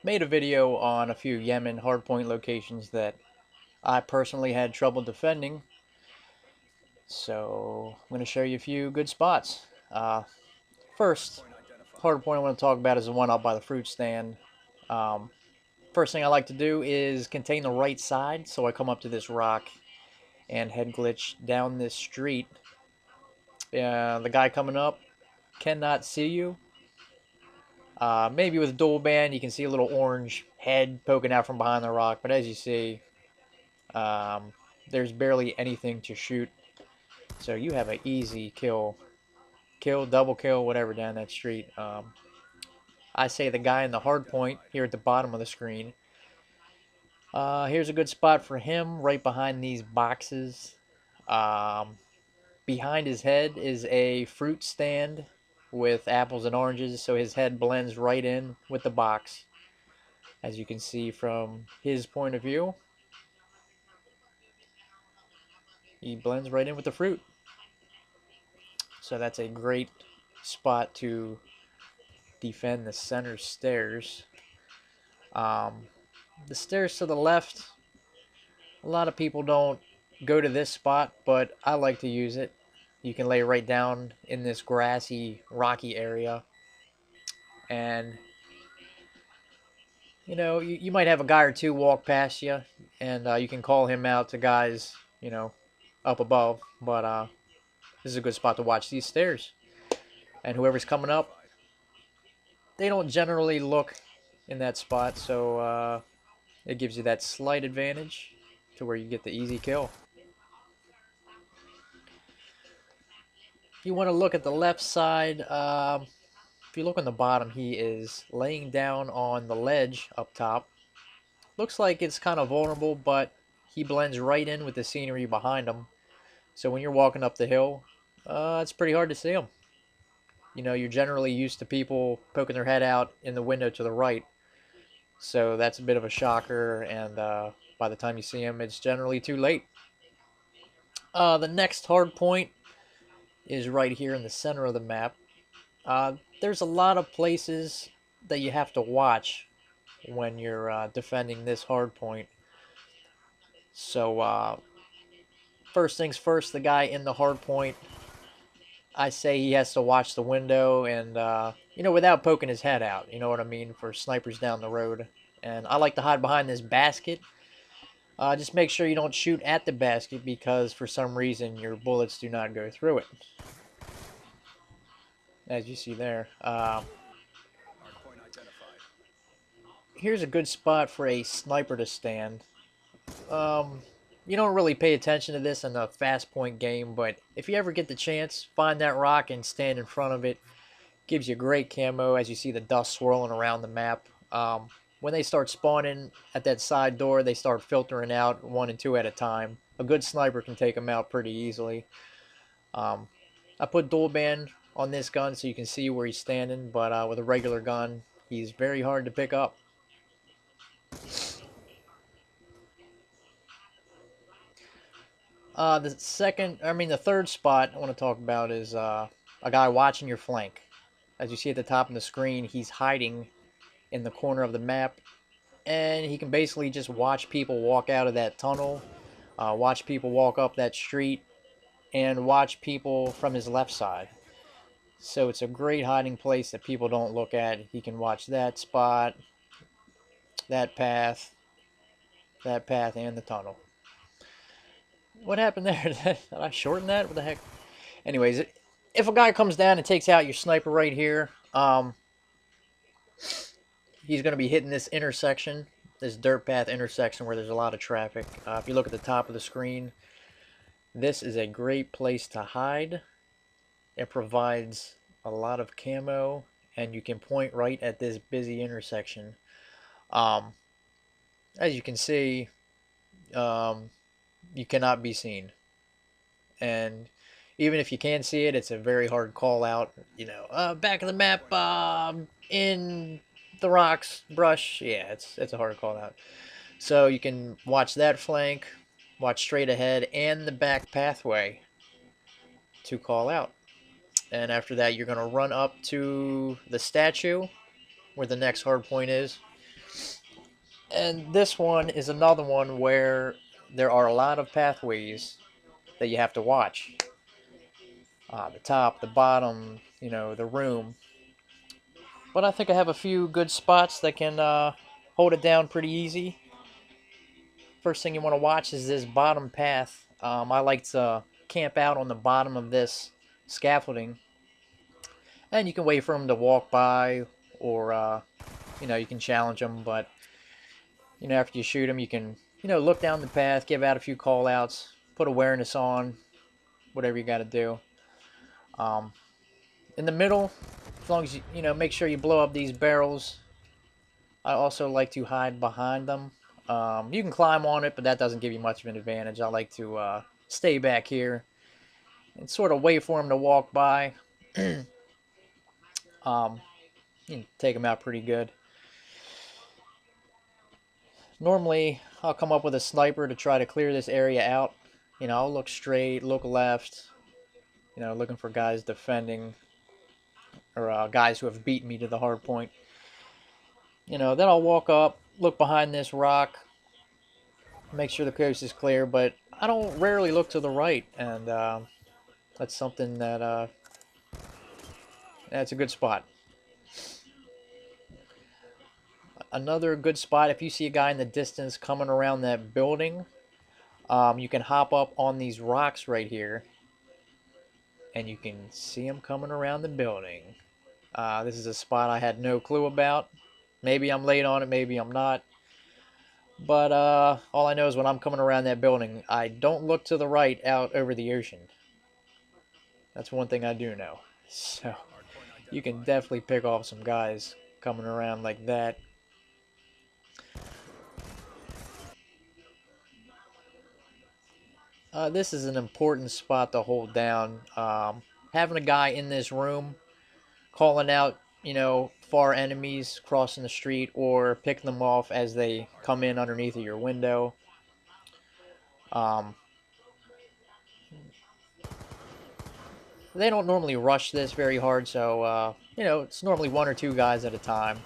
Made a video on a few Yemen hardpoint locations that I personally had trouble defending. So I'm going to show you a few good spots. First hardpoint I want to talk about is the one up by the fruit stand. Um, First thing I like to do is contain the right side, so I come up to this rock and head glitch down this street. The guy coming up cannot see you. Maybe with dual band you can see a little orange head poking out from behind the rock, but as you see, um, there's barely anything to shoot. So you have an easy kill, double kill, whatever down that street. I say the guy in the hard point here at the bottom of the screen. Here's a good spot for him, right behind these boxes. Um, Behind his head is a fruit stand with apples and oranges, so his head blends right in with the box. As you can see from his point of view, he blends right in with the fruit. So that's a great spot to defend the center stairs. Um, the stairs to the left, a lot of people don't go to this spot, but I like to use it. You can lay right down in this grassy, rocky area, and you might have a guy or two walk past you, and you can call him out to guys, up above. But this is a good spot to watch these stairs. And whoever's coming up, they don't generally look in that spot, so it gives you that slight advantage to where you get the easy kill. If you want to look at the left side, if you look on the bottom, he is laying down on the ledge up top. Looks like it's kind of vulnerable, but he blends right in with the scenery behind him. So when you're walking up the hill, it's pretty hard to see him. You're generally used to people poking their head out in the window to the right. So that's a bit of a shocker, and by the time you see him, it's generally too late. The next hard point is right here in the center of the map. There's a lot of places that you have to watch when you're defending this hard point. So first things first, the guy in the hard point, I say he has to watch the window and, without poking his head out, you know what I mean, for snipers down the road. And I like to hide behind this basket. Just make sure you don't shoot at the basket because for some reason your bullets do not go through it. As you see there. Here's a good spot for a sniper to stand. You don't really pay attention to this in a fast point game, but if you ever get the chance, find that rock and stand in front of it. Gives you great camo as you see the dust swirling around the map. When they start spawning at that side door, they start filtering out one and two at a time. A good sniper can take them out pretty easily. I put dual band on this gun so you can see where he's standing, but with a regular gun, he's very hard to pick up. The third spot I want to talk about is a guy watching your flank. As you see at the top of the screen, he's hiding in the corner of the map, and he can basically just watch people walk out of that tunnel, watch people walk up that street, and watch people from his left side. So it's a great hiding place that people don't look at. He can watch that spot, that path, and the tunnel. What happened there? Did I shorten that? What the heck? Anyways, if a guy comes down and takes out your sniper right here, he's going to be hitting this intersection, this dirt path intersection where there's a lot of traffic. If you look at the top of the screen, this is a great place to hide. It provides a lot of camo, and you can point right at this busy intersection. As you can see, you cannot be seen. And even if you can see it, it's a very hard call out. Back of the map, in the rocks, brush. Yeah, it's a hard call out. So you can watch that flank, watch straight ahead, and the back pathway to call out. And after that, you're going to run up to the statue where the next hard point is. And this one is another one where there are a lot of pathways that you have to watch. The top, the bottom, the room. But I think I have a few good spots that can hold it down pretty easy. First thing you want to watch is this bottom path. I like to camp out on the bottom of this scaffolding. And you can wait for them to walk by, or, you can challenge them. But, after you shoot them, you can, look down the path, give out a few call outs, put awareness on, whatever you got to do. Um, in the middle, as long as make sure you blow up these barrels. I also like to hide behind them. You can climb on it, but that doesn't give you much of an advantage. I like to stay back here and sort of wait for them to walk by. um, you can take them out pretty good. Normally, I'll come up with a sniper to try to clear this area out. I'll look straight, look left, looking for guys defending, or guys who have beaten me to the hard point. Then I'll walk up, look behind this rock, make sure the coast is clear, but I don't rarely look to the right, and that's something that that's a good spot. Another good spot, if you see a guy in the distance coming around that building, you can hop up on these rocks right here, and you can see him coming around the building. This is a spot I had no clue about. Maybe I'm late on it, maybe I'm not. But all I know is when I'm coming around that building, I don't look to the right out over the ocean. That's one thing I do know. So you can definitely pick off some guys coming around like that. This is an important spot to hold down. Having a guy in this room calling out, far enemies crossing the street, or picking them off as they come in underneath of your window. They don't normally rush this very hard, so, it's normally one or two guys at a time.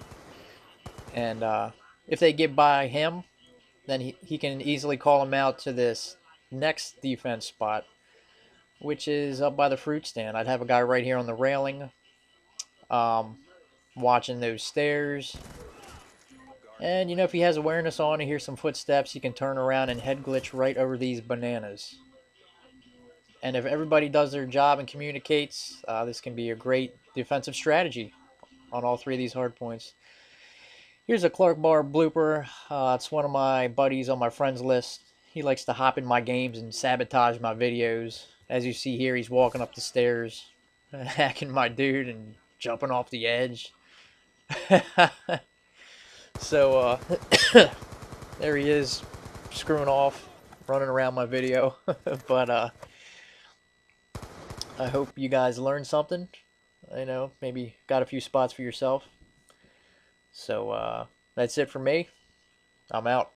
And if they get by him, then he can easily call them out to this next defense spot, which is up by the fruit stand. I'd have a guy right here on the railing, watching those stairs. And, if he has awareness on and hears some footsteps, he can turn around and head glitch right over these bananas. And if everybody does their job and communicates, this can be a great defensive strategy on all three of these hard points. Here's a Clark Bar blooper. It's one of my buddies on my friends list. He likes to hop in my games and sabotage my videos. As you see here, he's walking up the stairs, hacking my dude and jumping off the edge. So, there he is, screwing off, running around my video. But, I hope you guys learned something. Maybe got a few spots for yourself. So, that's it for me. I'm out.